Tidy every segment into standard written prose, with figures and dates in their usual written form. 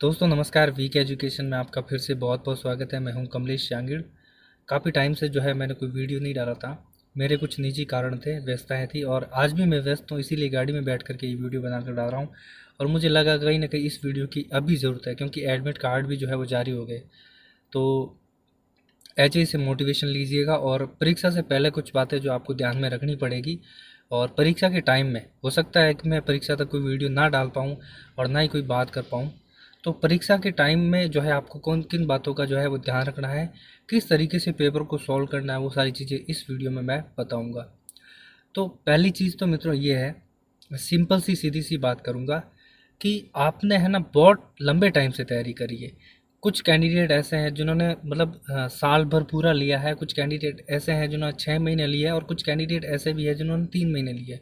दोस्तों नमस्कार। Week education में आपका फिर से बहुत बहुत स्वागत है। मैं हूं कमलेश शांगिड़। काफ़ी टाइम से जो है मैंने कोई वीडियो नहीं डाला था। मेरे कुछ निजी कारण थे, व्यस्तताएं थी, और आज भी मैं व्यस्त हूं, इसीलिए गाड़ी में बैठ करके ये वीडियो बनाकर डाल रहा हूं। और मुझे लगा कहीं ना कहीं इस वीडियो की अभी ज़रूरत है, क्योंकि एडमिट कार्ड भी जो है वो जारी हो गए। तो ऐसे से मोटिवेशन लीजिएगा, और परीक्षा से पहले कुछ बातें जो आपको ध्यान में रखनी पड़ेगी। और परीक्षा के टाइम में हो सकता है कि मैं परीक्षा तक कोई वीडियो ना डाल पाऊँ और ना ही कोई बात कर पाऊँ। तो परीक्षा के टाइम में जो है आपको कौन किन बातों का जो है वो ध्यान रखना है, किस तरीके से पेपर को सॉल्व करना है, वो सारी चीज़ें इस वीडियो में मैं बताऊँगा। तो पहली चीज़ तो मित्रों ये है, सिंपल सी सीधी सी बात करूँगा कि आपने है ना बहुत लंबे टाइम से तैयारी करी है। कुछ कैंडिडेट ऐसे हैं जिन्होंने मतलब साल भर पूरा लिया है, कुछ कैंडिडेट ऐसे हैं जिन्होंने 6 महीने लिए है, और कुछ कैंडिडेट ऐसे भी है जिन्होंने 3 महीने लिए है।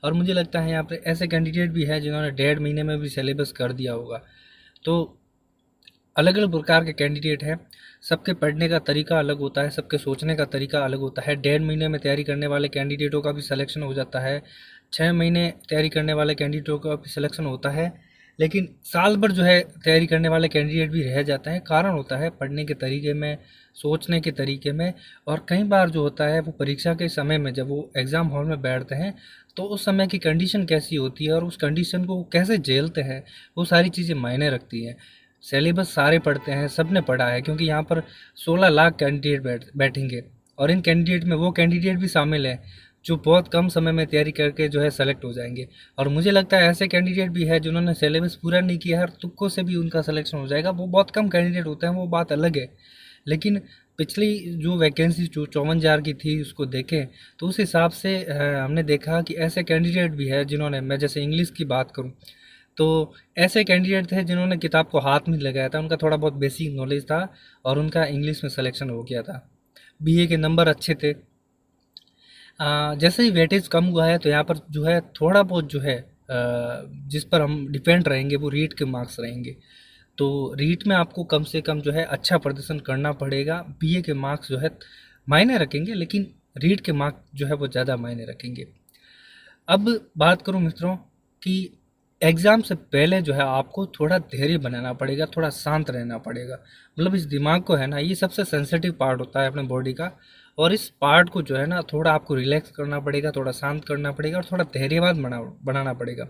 और मुझे लगता है यहाँ पे ऐसे कैंडिडेट भी है जिन्होंने 1.5 महीने में भी सिलेबस कर दिया होगा। तो अलग अलग प्रकार के कैंडिडेट हैं। सबके पढ़ने का तरीका अलग होता है, सबके सोचने का तरीका अलग होता है। 1.5 महीने में तैयारी करने वाले कैंडिडेटों का भी सिलेक्शन हो जाता है, 6 महीने तैयारी करने वाले कैंडिडेटों का भी सिलेक्शन होता है। लेकिन साल भर जो है तैयारी करने वाले कैंडिडेट भी रह जाते हैं। कारण होता है पढ़ने के तरीके में, सोचने के तरीके में। और कई बार जो होता है वो परीक्षा के समय में जब वो एग्ज़ाम हॉल में बैठते हैं, तो उस समय की कंडीशन कैसी होती है और उस कंडीशन को वो कैसे झेलते हैं, वो सारी चीज़ें मायने रखती हैं। सिलेबस सारे पढ़ते हैं, सब ने पढ़ा है, क्योंकि यहाँ पर 16 लाख कैंडिडेट बैठेंगे। और इन कैंडिडेट में वो कैंडिडेट भी शामिल हैं जो बहुत कम समय में तैयारी करके जो है सेलेक्ट हो जाएंगे। और मुझे लगता है ऐसे कैंडिडेट भी है जिन्होंने सिलेबस पूरा नहीं किया है और तुक्कों से भी उनका सिलेक्शन हो जाएगा। वो बहुत कम कैंडिडेट होते हैं, वो बात अलग है। लेकिन पिछली जो वैकेंसी जो 54,000 की थी उसको देखें, तो उस हिसाब से हमने देखा कि ऐसे कैंडिडेट भी है जिन्होंने, मैं जैसे इंग्लिश की बात करूं, तो ऐसे कैंडिडेट थे जिन्होंने किताब को हाथ में लगाया था, उनका थोड़ा बहुत बेसिक नॉलेज था और उनका इंग्लिश में सिलेक्शन हो गया था। बीए के नंबर अच्छे थे। जैसे ही वेटेज कम हुआ है, तो यहाँ पर जो है थोड़ा बहुत जो है जिस पर हम डिपेंड रहेंगे वो रीट के मार्क्स रहेंगे। तो रीट में आपको कम से कम जो है अच्छा प्रदर्शन करना पड़ेगा। बीए के मार्क्स जो है मायने रखेंगे, लेकिन रीट के मार्क्स जो है वो ज़्यादा मायने रखेंगे। अब बात करूं मित्रों कि एग्ज़ाम से पहले जो है आपको थोड़ा धैर्य बनाना पड़ेगा, थोड़ा शांत रहना पड़ेगा। मतलब इस दिमाग को है ना, ये सबसे सेंसिटिव पार्ट होता है अपने बॉडी का। और इस पार्ट को जो है ना थोड़ा आपको रिलैक्स करना पड़ेगा, थोड़ा शांत करना पड़ेगा, और थोड़ा धैर्यवान बनाना पड़ेगा।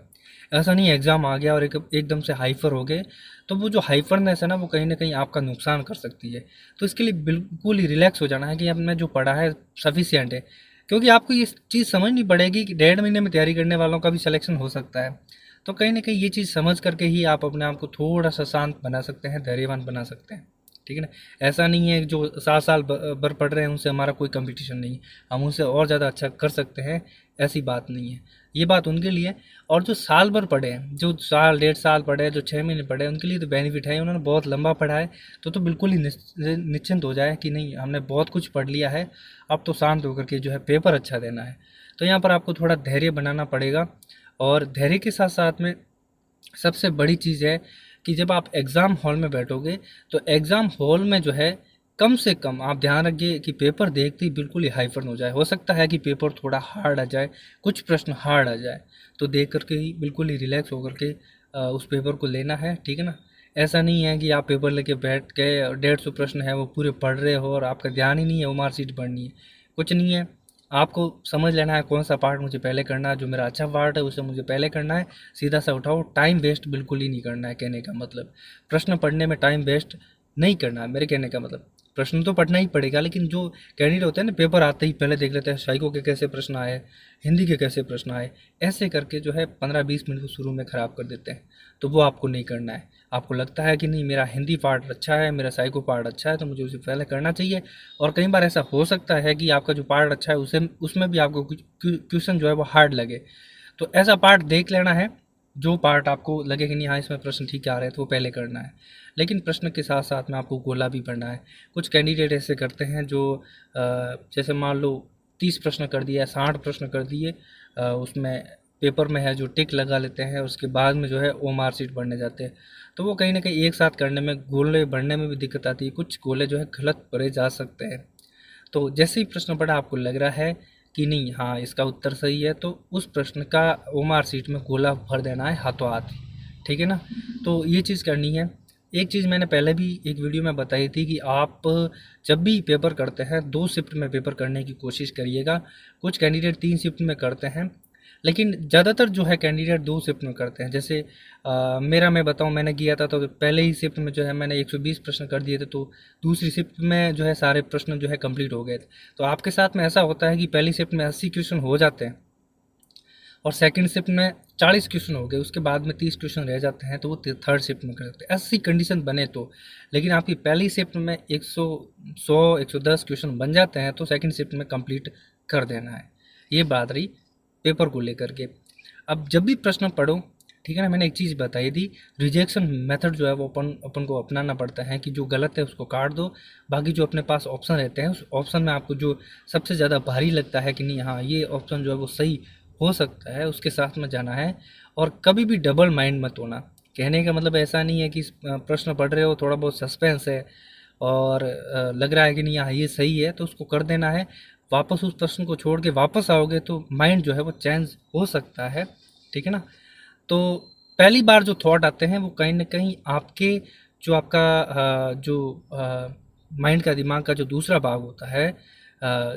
ऐसा नहीं एग्ज़ाम आ गया और एकदम से हाइपर हो गए, तो वो जो हाइपरनेस है ना वो कहीं ना कहीं आपका नुकसान कर सकती है। तो इसके लिए बिल्कुल ही रिलैक्स हो जाना है कि हमने जो पढ़ा है सफिशियंट है। क्योंकि आपको ये चीज़ समझनी पड़ेगी कि 1.5 महीने में तैयारी करने वालों का भी सिलेक्शन हो सकता है। तो कहीं ना कहीं ये चीज़ समझ करके ही आप अपने आप को थोड़ा सा शांत बना सकते हैं, धैर्यवान बना सकते हैं। ठीक है ना। ऐसा नहीं है कि जो 7 साल भर पढ़ रहे हैं उनसे हमारा कोई कंपटीशन नहीं है, हम उनसे और ज़्यादा अच्छा कर सकते हैं। ऐसी बात नहीं है, ये बात उनके लिए। और जो साल भर पढ़े हैं, जो साल 1.5 साल पढ़े हैं, जो 6 महीने पढ़े हैं, उनके लिए तो बेनिफिट है, उन्होंने बहुत लंबा पढ़ा है। तो बिल्कुल ही निश्चिंत हो जाए कि नहीं, हमने बहुत कुछ पढ़ लिया है, अब तो शांत होकर के जो है पेपर अच्छा देना है। तो यहाँ पर आपको थोड़ा धैर्य बनाना पड़ेगा। और धैर्य के साथ साथ में सबसे बड़ी चीज़ है कि जब आप एग्ज़ाम हॉल में बैठोगे, तो एग्ज़ाम हॉल में जो है कम से कम आप ध्यान रखिए कि पेपर देखते ही बिल्कुल ही हाइपर हो जाए। हो सकता है कि पेपर थोड़ा हार्ड आ जाए, कुछ प्रश्न हार्ड आ जाए, तो देख करके ही बिल्कुल ही रिलैक्स होकर के उस पेपर को लेना है। ठीक है ना। ऐसा नहीं है कि आप पेपर लेके बैठ गए और 150 प्रश्न है वो पूरे पढ़ रहे हो और आपका ध्यान ही नहीं है वो मार्कशीट पढ़नी है। कुछ नहीं है, आपको समझ लेना है कौन सा पार्ट मुझे पहले करना है, जो मेरा अच्छा पार्ट है उसे मुझे पहले करना है। सीधा सा उठाओ, टाइम वेस्ट बिल्कुल ही नहीं करना है। कहने का मतलब प्रश्न पढ़ने में टाइम वेस्ट नहीं करना है, मेरे कहने का मतलब। प्रश्न तो पढ़ना ही पड़ेगा, लेकिन जो कैंडिडेट होते हैं ना, पेपर आते ही पहले देख लेते हैं साइको के कैसे प्रश्न आए, हिंदी के कैसे प्रश्न आए, ऐसे करके जो है 15-20 मिनट को शुरू में ख़राब कर देते हैं। तो वो आपको नहीं करना है। आपको लगता है कि नहीं, मेरा हिंदी पार्ट अच्छा है, मेरा साइको पार्ट अच्छा है, तो मुझे उसे पहले करना चाहिए। और कई बार ऐसा हो सकता है कि आपका जो पार्ट अच्छा है उसे उसमें भी आपको कुछ क्वेश्चन जो है वो हार्ड लगे। तो ऐसा पार्ट देख लेना है, जो पार्ट आपको लगे कि नहीं हाँ इसमें प्रश्न ठीक आ रहे हैं, तो वो पहले करना है। लेकिन प्रश्न के साथ साथ में आपको गोला भी पढ़ना है। कुछ कैंडिडेट ऐसे करते हैं जो जैसे मान लो 30 प्रश्न कर दिया, 60 प्रश्न कर दिए, उसमें पेपर में है जो टिक लगा लेते हैं, उसके बाद में जो है ओ मार्क शीट भरने जाते हैं। तो वो कहीं ना कहीं एक साथ करने में, गोले भरने में भी दिक्कत आती है, कुछ गोले जो है गलत भरे जा सकते हैं। तो जैसे ही प्रश्न पढ़ा आपको लग रहा है कि नहीं हाँ इसका उत्तर सही है, तो उस प्रश्न का ओमार सीट में गोला भर देना है हाथों हाथ। ठीक है ना। तो ये चीज़ करनी है। एक चीज़ मैंने पहले भी एक वीडियो में बताई थी कि आप जब भी पेपर करते हैं 2 शिफ्ट में पेपर करने की कोशिश करिएगा। कुछ कैंडिडेट 3 शिफ्ट में करते हैं, लेकिन ज़्यादातर जो है कैंडिडेट 2 शिफ्ट में करते हैं। जैसे मेरा मैं बताऊँ, मैंने किया था तो पहले ही शिफ्ट में जो है मैंने 120 प्रश्न कर दिए थे, तो दूसरी शिफ्ट में जो है सारे प्रश्न जो है कंप्लीट हो गए थे। तो आपके साथ में ऐसा होता है कि पहली शिफ्ट में 80 क्वेश्चन हो जाते हैं और सेकंड शिफ्ट में 40 क्वेश्चन हो गए, उसके बाद में 30 क्वेश्चन रह जाते हैं, तो वो थर्ड शिफ्ट में कर सकते हैं, ऐसी कंडीशन बने तो। लेकिन आपकी पहली शिफ्ट में 110 क्वेश्चन बन जाते हैं तो सेकंड शिफ्ट में कंप्लीट कर देना है। ये बात रही पेपर को लेकर के। अब जब भी प्रश्न पढ़ो, ठीक है ना, मैंने एक चीज़ बताई थी, रिजेक्शन मेथड जो है वो अपन अपन को अपनाना पड़ता है कि जो गलत है उसको काट दो, बाकी जो अपने पास ऑप्शन रहते हैं उस ऑप्शन में आपको जो सबसे ज़्यादा भारी लगता है कि नहीं हाँ ये ऑप्शन जो है वो सही हो सकता है, उसके साथ में जाना है। और कभी भी डबल माइंड मत होना। कहने का मतलब ऐसा नहीं है कि प्रश्न पढ़ रहे हो, थोड़ा बहुत सस्पेंस है और लग रहा है कि नहीं हाँ ये सही है तो उसको कर देना है, वापस उस प्रश्न को छोड़ के वापस आओगे तो माइंड जो है वो चेंज हो सकता है, ठीक है ना। तो पहली बार जो थॉट आते हैं वो कहीं ना कहीं आपके जो आपका जो माइंड का दिमाग का जो दूसरा भाग होता है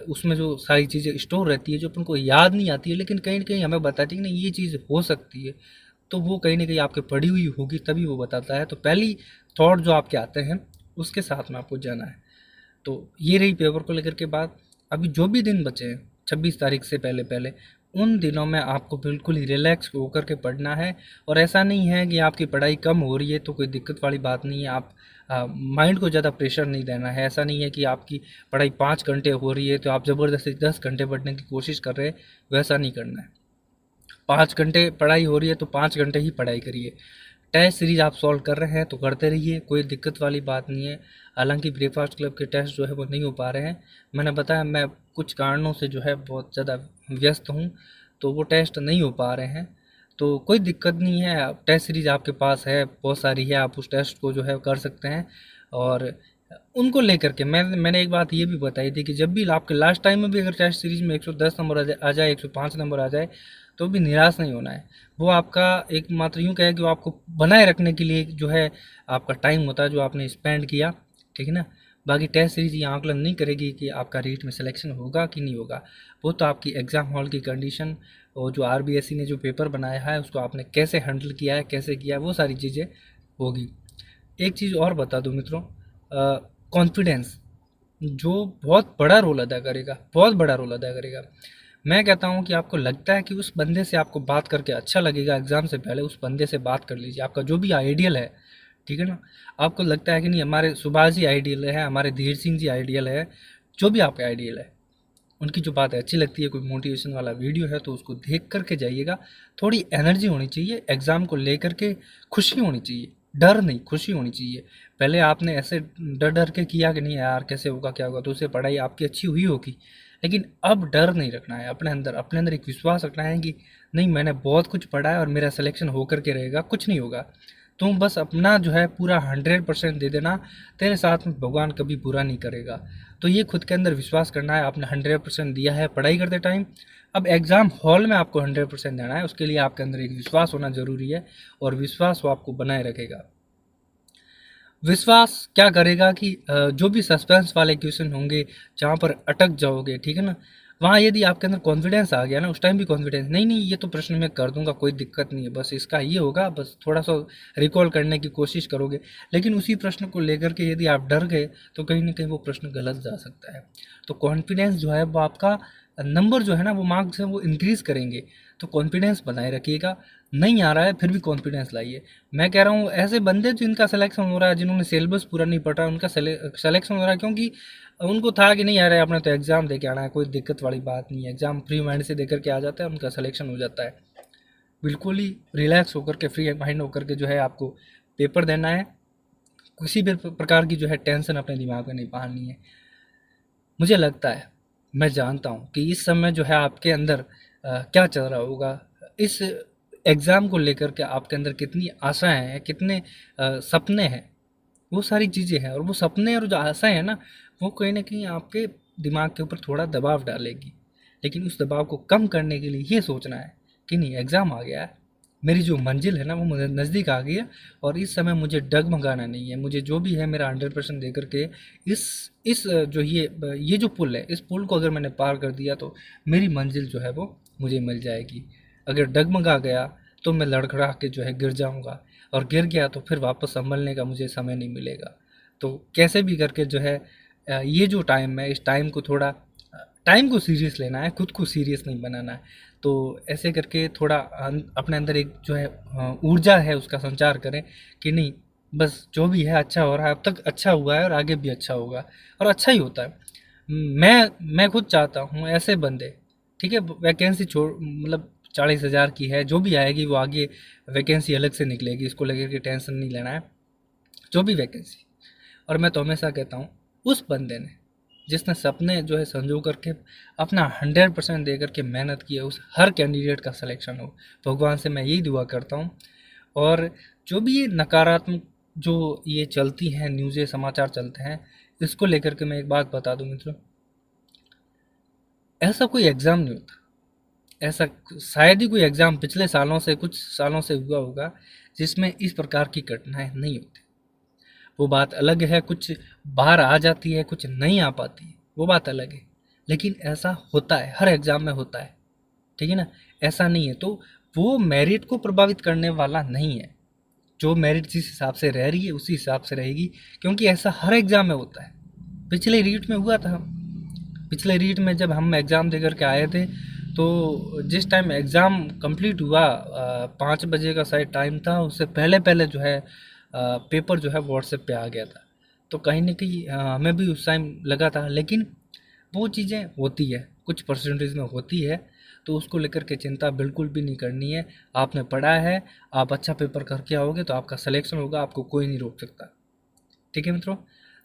उसमें जो सारी चीज़ें स्टोर रहती है जो अपन को याद नहीं आती है, लेकिन कहीं ना कहीं हमें बताती है कि नहीं ये चीज़ हो सकती है, तो वो कहीं ना कहीं आपके पढ़ी हुई होगी तभी वो बताता है। तो पहली थॉट जो आपके आते हैं उसके साथ में आपको जाना है। तो ये रही पेपर को लेकर के बात। अभी जो भी दिन बचे हैं 26 तारीख से पहले पहले, उन दिनों में आपको बिल्कुल ही रिलैक्स होकर के पढ़ना है। और ऐसा नहीं है कि आपकी पढ़ाई कम हो रही है तो कोई दिक्कत वाली बात नहीं है, आप माइंड को ज़्यादा प्रेशर नहीं देना है। ऐसा नहीं है कि आपकी पढ़ाई 5 घंटे हो रही है तो आप ज़बरदस्ती 10 घंटे पढ़ने की कोशिश कर रहे हैं, वैसा नहीं करना है। 5 घंटे पढ़ाई हो रही है तो 5 घंटे ही पढ़ाई करिए। टेस्ट सीरीज आप सॉल्व कर रहे हैं तो करते रहिए, कोई दिक्कत वाली बात नहीं है। हालांकि ब्रेकफास्ट क्लब के टेस्ट जो है वो नहीं हो पा रहे हैं, मैंने बताया मैं कुछ कारणों से जो है बहुत ज़्यादा व्यस्त हूँ, तो वो टेस्ट नहीं हो पा रहे हैं। तो कोई दिक्कत नहीं है, टेस्ट सीरीज आपके पास है बहुत सारी है, आप उस टेस्ट को जो है कर सकते हैं। और उनको लेकर के मैंने एक बात ये भी बताई थी कि जब भी आपके लास्ट टाइम में भी अगर टेस्ट सीरीज में 110 नंबर आ जाए 105 नंबर आ जाए तो भी निराश नहीं होना है। वो आपका एक मात्र यूँ कहे कि वो आपको बनाए रखने के लिए जो है आपका टाइम होता है जो आपने स्पेंड किया, ठीक है ना। बाकी टेस्ट सीरीज ये आकलन नहीं करेगी कि आपका रीट में सिलेक्शन होगा कि नहीं होगा, वो तो आपकी एग्ज़ाम हॉल की कंडीशन और जो आरबीएससी ने जो पेपर बनाया है उसको आपने कैसे हैंडल किया है, कैसे किया है, वो सारी चीज़ें होगी। एक चीज़ और बता दूं मित्रों, कॉन्फिडेंस जो बहुत बड़ा रोल अदा करेगा, बहुत बड़ा रोल अदा करेगा। मैं कहता हूँ कि आपको लगता है कि उस बंदे से आपको बात करके अच्छा लगेगा, एग्ज़ाम से पहले उस बंदे से बात कर लीजिए। आपका जो भी आइडियल है, ठीक है ना, आपको लगता है कि नहीं हमारे सुभाष जी आइडियल है, हमारे धीर सिंह जी आइडियल है, जो भी आपका आइडियल है उनकी जो बात अच्छी लगती है, कोई मोटिवेशन वाला वीडियो है तो उसको देख करके जाइएगा। थोड़ी एनर्जी होनी चाहिए एग्ज़ाम को लेकर के, खुशी होनी चाहिए, डर नहीं खुशी होनी चाहिए। पहले आपने ऐसे डर डर के किया कि नहीं यार कैसे होगा क्या होगा, तो उससे पढ़ाई आपकी अच्छी हुई होगी। लेकिन अब डर नहीं रखना है अपने अंदर एक विश्वास रखना है कि नहीं मैंने बहुत कुछ पढ़ा है और मेरा सिलेक्शन होकर के रहेगा, कुछ नहीं होगा। तुम बस अपना जो है पूरा 100% दे देना, तेरे साथ में भगवान कभी बुरा नहीं करेगा। तो ये खुद के अंदर विश्वास करना है, आपने 100% दिया है पढ़ाई करते टाइम, अब एग्ज़ाम हॉल में आपको 100% देना है, उसके लिए आपके अंदर एक विश्वास होना ज़रूरी है और विश्वास वो आपको बनाए रखेगा। विश्वास क्या करेगा कि जो भी सस्पेंस वाले क्वेश्चन होंगे जहाँ पर अटक जाओगे, ठीक है ना, वहाँ यदि आपके अंदर कॉन्फिडेंस आ गया ना, उस टाइम भी कॉन्फिडेंस नहीं नहीं ये तो प्रश्न मैं कर दूंगा कोई दिक्कत नहीं है, बस इसका ये होगा, बस थोड़ा सा रिकॉल करने की कोशिश करोगे। लेकिन उसी प्रश्न को लेकर के यदि आप डर गए तो कहीं ना कहीं वो प्रश्न गलत जा सकता है। तो कॉन्फिडेंस जो है वो आपका नंबर जो है ना वो मार्क्स है वो इंक्रीज़ करेंगे। तो कॉन्फिडेंस बनाए रखिएगा। नहीं आ रहा है फिर भी कॉन्फिडेंस लाइए। मैं कह रहा हूँ ऐसे बंदे जिनका सिलेक्शन हो रहा है, जिन्होंने सिलेबस पूरा नहीं पढ़ा उनका सिलेक्शन हो रहा है, क्योंकि उनको था कि नहीं आ रहा है अपने तो एग्ज़ाम दे के आना है, कोई दिक्कत वाली बात नहीं है, एग्ज़ाम फ्री माइंड से दे करके आ जाता है, उनका सिलेक्शन हो जाता है। बिल्कुल ही रिलैक्स होकर के फ्री माइंड होकर के जो है आपको पेपर देना है। किसी भी प्रकार की जो है टेंशन अपने दिमाग में नहीं पालनी है। मुझे लगता है, मैं जानता हूँ कि इस समय जो है आपके अंदर क्या चल रहा होगा, इस एग्ज़ाम को लेकर के आपके अंदर कितनी आशाएं हैं, कितने सपने हैं, वो सारी चीज़ें हैं। और वो सपने और जो आशाएं हैं ना, वो कहीं ना कहीं आपके दिमाग के ऊपर थोड़ा दबाव डालेगी। लेकिन उस दबाव को कम करने के लिए ये सोचना है कि नहीं एग्ज़ाम आ गया है, मेरी जो मंजिल है ना वो मुझे नज़दीक आ गई है, और इस समय मुझे डगमगाना नहीं है। मुझे जो भी है मेरा 100% दे करके इस जो ये जो पुल है, इस पुल को अगर मैंने पार कर दिया तो मेरी मंजिल जो है वो मुझे मिल जाएगी। अगर डगमगा गया तो मैं लड़खड़ा के जो है गिर जाऊंगा, और गिर गया तो फिर वापस संभलने का मुझे समय नहीं मिलेगा। तो कैसे भी करके जो है ये जो टाइम है, इस टाइम को थोड़ा टाइम को सीरियस लेना है, खुद को सीरियस नहीं बनाना है। तो ऐसे करके थोड़ा अपने अंदर एक जो है ऊर्जा है उसका संचार करें कि नहीं, बस जो भी है अच्छा हो रहा है, अब तक अच्छा हुआ है और आगे भी अच्छा होगा, और अच्छा ही होता है। मैं खुद चाहता हूँ ऐसे बंदे, ठीक है, वैकेंसी छोड़ मतलब 40,000 की है, जो भी आएगी वो आगे वैकेंसी अलग से निकलेगी, इसको लेकर के टेंशन नहीं लेना है, जो भी वैकेंसी। और मैं तो हमेशा कहता हूँ उस बंदे ने जिसने सपने जो है संजो करके अपना 100% दे करके मेहनत की है, उस हर कैंडिडेट का सिलेक्शन हो। भगवान से मैं यही दुआ करता हूँ। और जो भी ये नकारात्मक जो ये चलती हैं न्यूज़ें, समाचार चलते हैं, इसको लेकर के मैं एक बात बता दूं मित्रों, ऐसा कोई एग्ज़ाम नहीं होता, ऐसा शायद ही कोई एग्ज़ाम पिछले सालों से, कुछ सालों से हुआ होगा जिसमें इस प्रकार की घटनाएं नहीं होती। वो बात अलग है, कुछ बाहर आ जाती है, कुछ नहीं आ पाती है, वो बात अलग है, लेकिन ऐसा होता है, हर एग्ज़ाम में होता है, ठीक है ना। ऐसा नहीं है तो वो मेरिट को प्रभावित करने वाला नहीं है। जो मेरिट जिस हिसाब से रह रही है उसी हिसाब से रहेगी, क्योंकि ऐसा हर एग्ज़ाम में होता है। पिछले रीट में हुआ था, पिछले रीट में जब हम एग्ज़ाम दे करके आए थे, तो जिस टाइम एग्ज़ाम कंप्लीट हुआ 5 बजे का शायद टाइम था, उससे पहले पहले जो है पेपर जो है व्हाट्सएप पे आ गया था। तो कहीं ना कहीं हमें भी उस टाइम लगा था, लेकिन वो चीज़ें होती है, कुछ परसेंटेज में होती है, तो उसको लेकर के चिंता बिल्कुल भी नहीं करनी है। आपने पढ़ा है, आप अच्छा पेपर करके आओगे तो आपका सिलेक्शन होगा, आपको कोई नहीं रोक सकता। ठीक है मित्रों,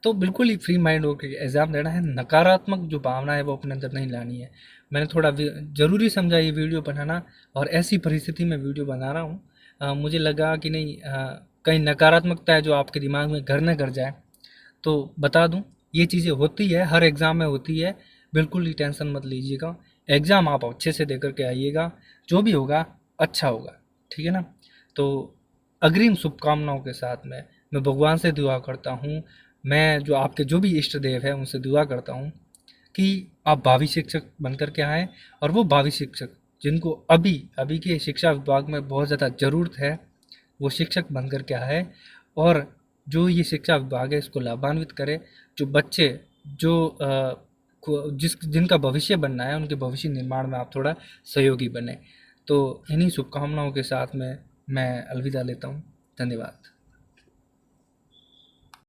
तो बिल्कुल ही फ्री माइंड होकर एग्ज़ाम देना है, नकारात्मक जो भावना है वो अपने अंदर नहीं लानी है। मैंने थोड़ा ज़रूरी समझा ये वीडियो बनाना, और ऐसी परिस्थिति में वीडियो बना रहा हूँ। मुझे लगा कि नहीं, कहीं नकारात्मकता है जो आपके दिमाग में घर न कर जाए, तो बता दूं ये चीज़ें होती है, हर एग्ज़ाम में होती है, बिल्कुल ही टेंशन मत लीजिएगा। एग्ज़ाम आप अच्छे से दे करके आइएगा, जो भी होगा अच्छा होगा, ठीक है ना। तो अग्रिम शुभकामनाओं के साथ में मैं भगवान से दुआ करता हूँ, मैं जो आपके जो भी इष्ट देव है उनसे दुआ करता हूँ कि आप भावी शिक्षक बन कर के आएँ, और वो भावी शिक्षक जिनको अभी अभी के शिक्षा विभाग में बहुत ज़्यादा ज़रूरत है, वो शिक्षक बन कर के आए, और जो ये शिक्षा विभाग है इसको लाभान्वित करे। जो बच्चे जो जिनका भविष्य बनना है, उनके भविष्य निर्माण में आप थोड़ा सहयोगी बने। तो इन्हीं शुभकामनाओं के साथ में मैं अलविदा लेता हूँ। धन्यवाद।